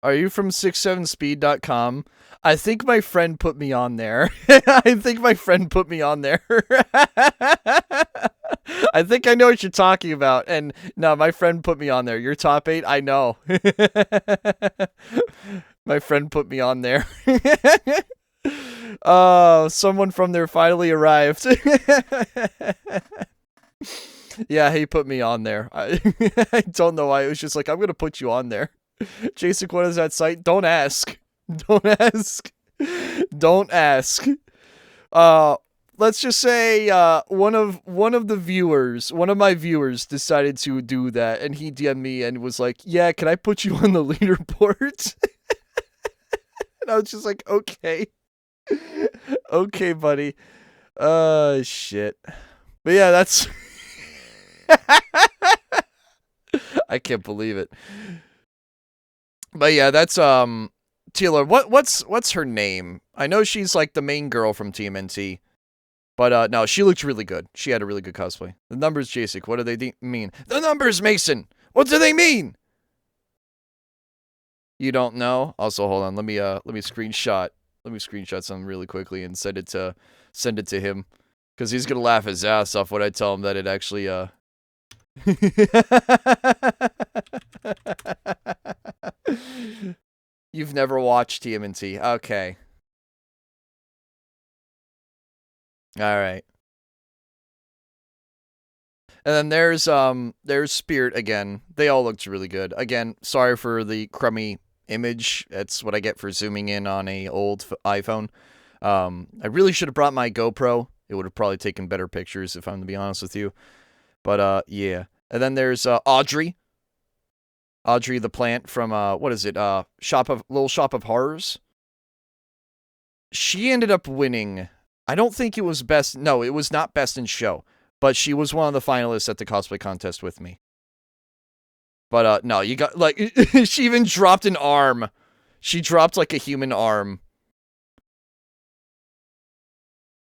Are you from 67speed.com? I think my friend put me on there. I think my friend put me on there. I think I know what you're talking about. And no, my friend put me on there. You're top 8? I know. My friend put me on there. Oh, someone from there finally arrived. Yeah, he put me on there. I don't know why. It was just like, I'm going to put you on there. Jason, what is that site? Don't ask. Don't ask. Don't ask. Let's just say one of the viewers, one of my viewers decided to do that, and he DM'd me and was like, "Yeah, can I put you on the leaderboard?" And I was just like, "Okay, okay, buddy." Shit. But yeah, that's. I can't believe it. But yeah, that's Tila. What's her name? I know she's like the main girl from TMNT. But no, she looked really good. She had a really good cosplay. The numbers, Jasik, what do they mean? The numbers, Mason! What do they mean? You don't know? Also, hold on. Let me screenshot. Let me screenshot something really quickly and send it to him. Because he's gonna laugh his ass off when I tell him that it actually You've never watched TMNT. Okay. Alright. And then there's Spirit again. They all looked really good. Again, sorry for the crummy image. That's what I get for zooming in on a old iPhone. I really should have brought my GoPro. It would have probably taken better pictures if I'm to be honest with you. But yeah. And then there's Audrey. Audrey the plant from what is it? Little Shop of Horrors. She ended up winning. I don't think it was best. No, it was not best in show. But she was one of the finalists at the cosplay contest with me. But no, you got like she even dropped an arm. She dropped like a human arm.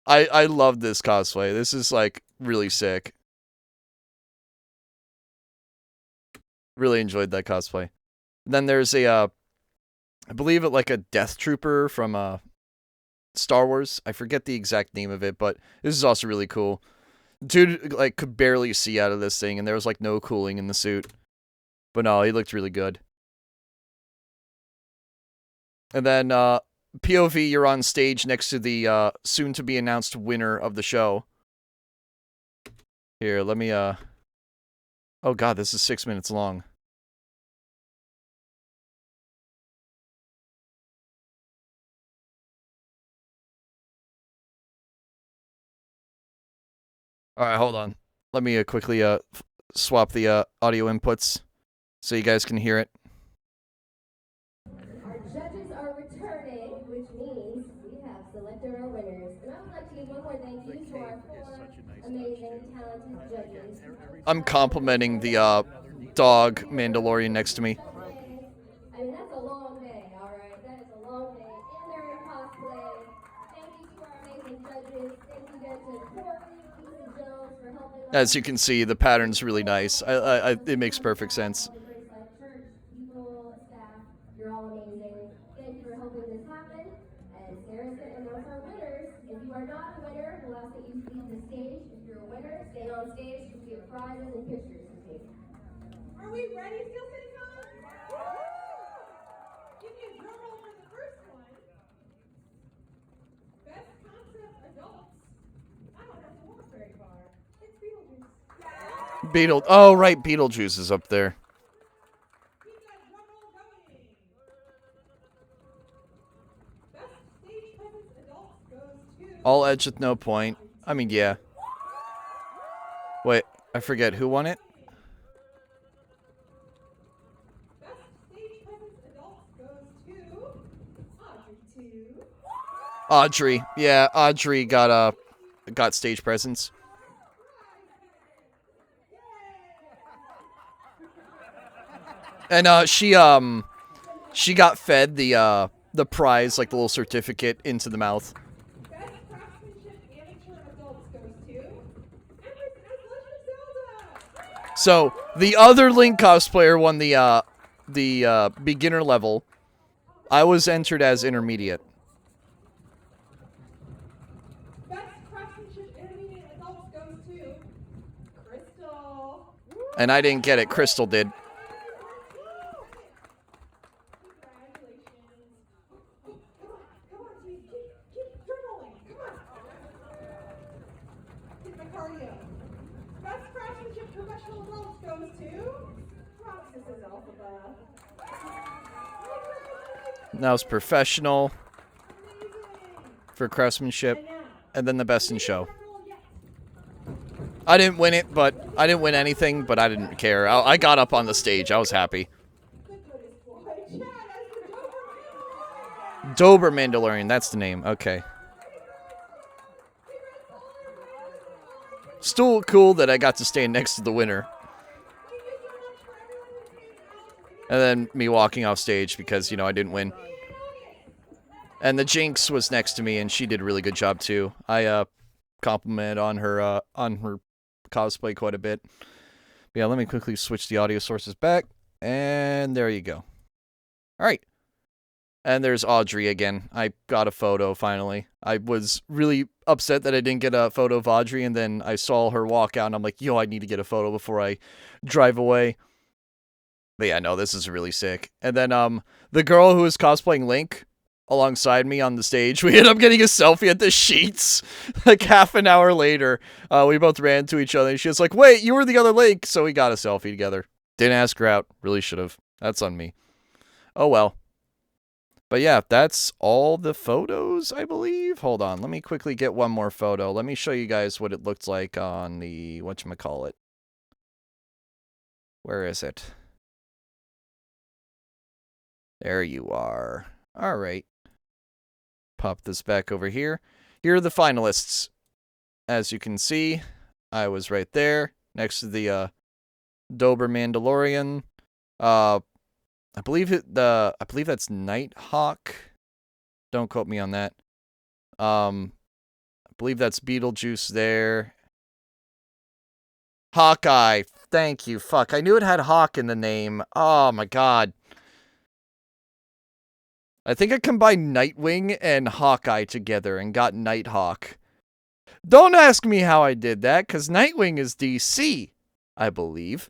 I love this cosplay. This is like really sick. Really enjoyed that cosplay. And then there's a I believe it like a Death Trooper from Star Wars. I forget the exact name of it, but this is also really cool. Dude like could barely see out of this thing, and there was like no cooling in the suit. But no, he looked really good. And then POV, you're on stage next to the soon to be announced winner of the show. Here, let me oh god, this is 6 minutes long. Alright, hold on. Let me quickly swap the audio inputs so you guys can hear it. Our judges are returning, which means we have selected our winners. And I would like to give one more thank you to our 4 amazing, talented judges. I'm complimenting the dog Mandalorian next to me. I mean, that's a long day, alright? That is a long day. And they're in cosplay. Thank you to our amazing judges. Thank you again to Corey, Lisa Jones for helping us. As you can see, the pattern's really nice. It makes perfect sense. People, staff, you're all amazing. Thank you for helping this happen. And Sarah's going to announce our winners. If you are not a winner, we'll ask that you leave the stage. If you're a winner, stay on stage because we have prizes and pictures to take. Are we ready, Steel City Con? Give me a drum roll for the first one. Best concept adults. I don't have to walk very far. It's Beetlejuice. Oh, right, Beetlejuice is up there. Keep that drum roll going. Best stage presence adults goes to All edge with no point. I mean, yeah. Wait, I forget who won it. Best stage presence adults goes to Audrey 2. Audrey. Yeah, Audrey got stage presence. And she got fed the prize, like the little certificate, into the mouth. Best craftsmanship amateur adults goes to Empress as Legend Zelda. So the other Link cosplayer won the beginner level. I was entered as intermediate. Best craftsmanship intermediate adults goes to Crystal. And I didn't get it. Crystal did. Congratulations. Come on, team. Keep journaling. Come on. Get my cardio. Best craftsmanship professional adults goes to Roxas as Alphaba. That was professional Amazing. for craftsmanship. And now, And then the best in show. drum roll yet. I didn't win it, but I didn't win anything, but I didn't care. I got up on the stage. I was happy. The goodest boy. Chad as the Dober Mandalorian, that's the name. Okay. Still cool that I got to stand next to the winner. And then me walking off stage because, you know, I didn't win. And the Jinx was next to me, and she did a really good job, too. I complimented on her cosplay quite a bit. But yeah, let me quickly switch the audio sources back. And there you go. All right. And there's Audrey again. I got a photo, finally. I was really upset that I didn't get a photo of Audrey, and then I saw her walk out, and I'm like, yo, I need to get a photo before I drive away. But yeah, no, this is really sick. And then the girl who was cosplaying Link alongside me on the stage, we ended up getting a selfie at the Sheets. Like half an hour later, we both ran into each other, and she was like, wait, you were the other Link. So we got a selfie together. Didn't ask her out. Really should have. That's on me. Oh, well. But yeah, that's all the photos, I believe. Hold on. Let me quickly get one more photo. Let me show you guys what it looked like on the, whatchamacallit. Where is it? There you are. All right. Pop this back over here. Here are the finalists. As you can see, I was right there next to the Dober Mandalorian. I believe that's Nighthawk. Don't quote me on that. I believe that's Beetlejuice there. Hawkeye. Thank you. Fuck. I knew it had Hawk in the name. Oh my god. I think I combined Nightwing and Hawkeye together and got Nighthawk. Don't ask me how I did that, because Nightwing is DC, I believe.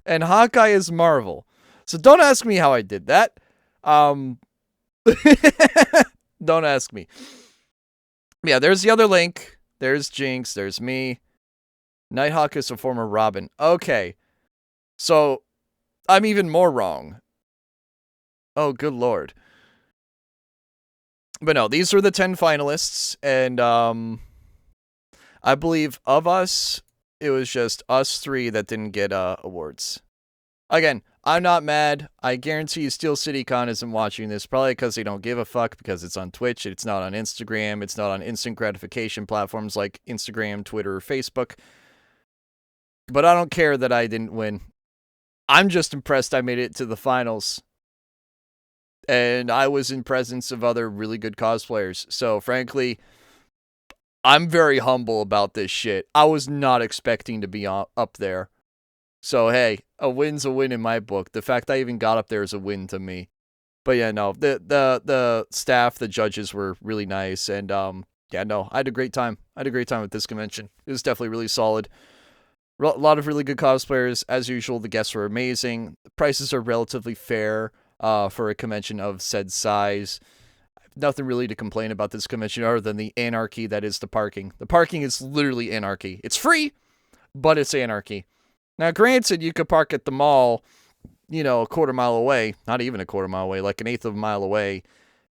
And Hawkeye is Marvel. So don't ask me how I did that. Don't ask me. Yeah, there's the other Link. There's Jinx. There's me. Nighthawk is a former Robin. Okay. So, I'm even more wrong. Oh, good lord. But no, these are the 10 finalists. And, I believe of us, it was just us 3 that didn't get awards. Again, I'm not mad. I guarantee you Steel City Con isn't watching this, probably because they don't give a fuck, because it's on Twitch, it's not on Instagram, it's not on instant gratification platforms like Instagram, Twitter, or Facebook. But I don't care that I didn't win. I'm just impressed I made it to the finals. And I was in presence of other really good cosplayers. So, frankly, I'm very humble about this shit. I was not expecting to be up there. So, hey, a win's a win in my book. The fact I even got up there is a win to me. But yeah, no, the staff, the judges were really nice. And, yeah, no, I had a great time. I had a great time at this convention. It was definitely really solid. A lot of really good cosplayers. As usual, the guests were amazing. The prices are relatively fair for a convention of said size. Nothing really to complain about this convention other than the anarchy that is the parking. The parking is literally anarchy. It's free, but it's anarchy. Now, granted, you could park at the mall, you know, a quarter mile away, not even a quarter mile away, like an eighth of a mile away,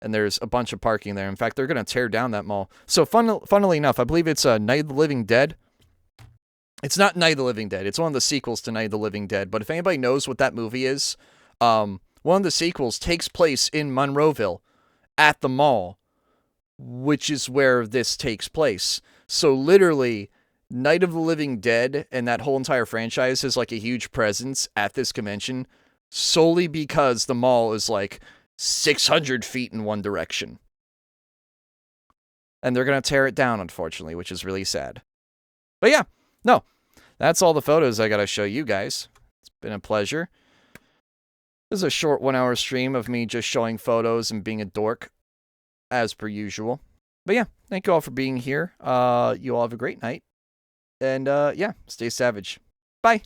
and there's a bunch of parking there. In fact, they're going to tear down that mall. So, funnily enough, I believe it's Night of the Living Dead. It's not Night of the Living Dead. It's one of the sequels to Night of the Living Dead. But if anybody knows what that movie is, one of the sequels takes place in Monroeville at the mall, which is where this takes place. So literally, Night of the Living Dead and that whole entire franchise is like a huge presence at this convention solely because the mall is like 600 feet in one direction. And they're going to tear it down, unfortunately, which is really sad. But yeah, no, that's all the photos I got to show you guys. It's been a pleasure. This is a short 1 hour stream of me just showing photos and being a dork, as per usual. But yeah, thank you all for being here. You all have a great night. And yeah, stay savage. Bye.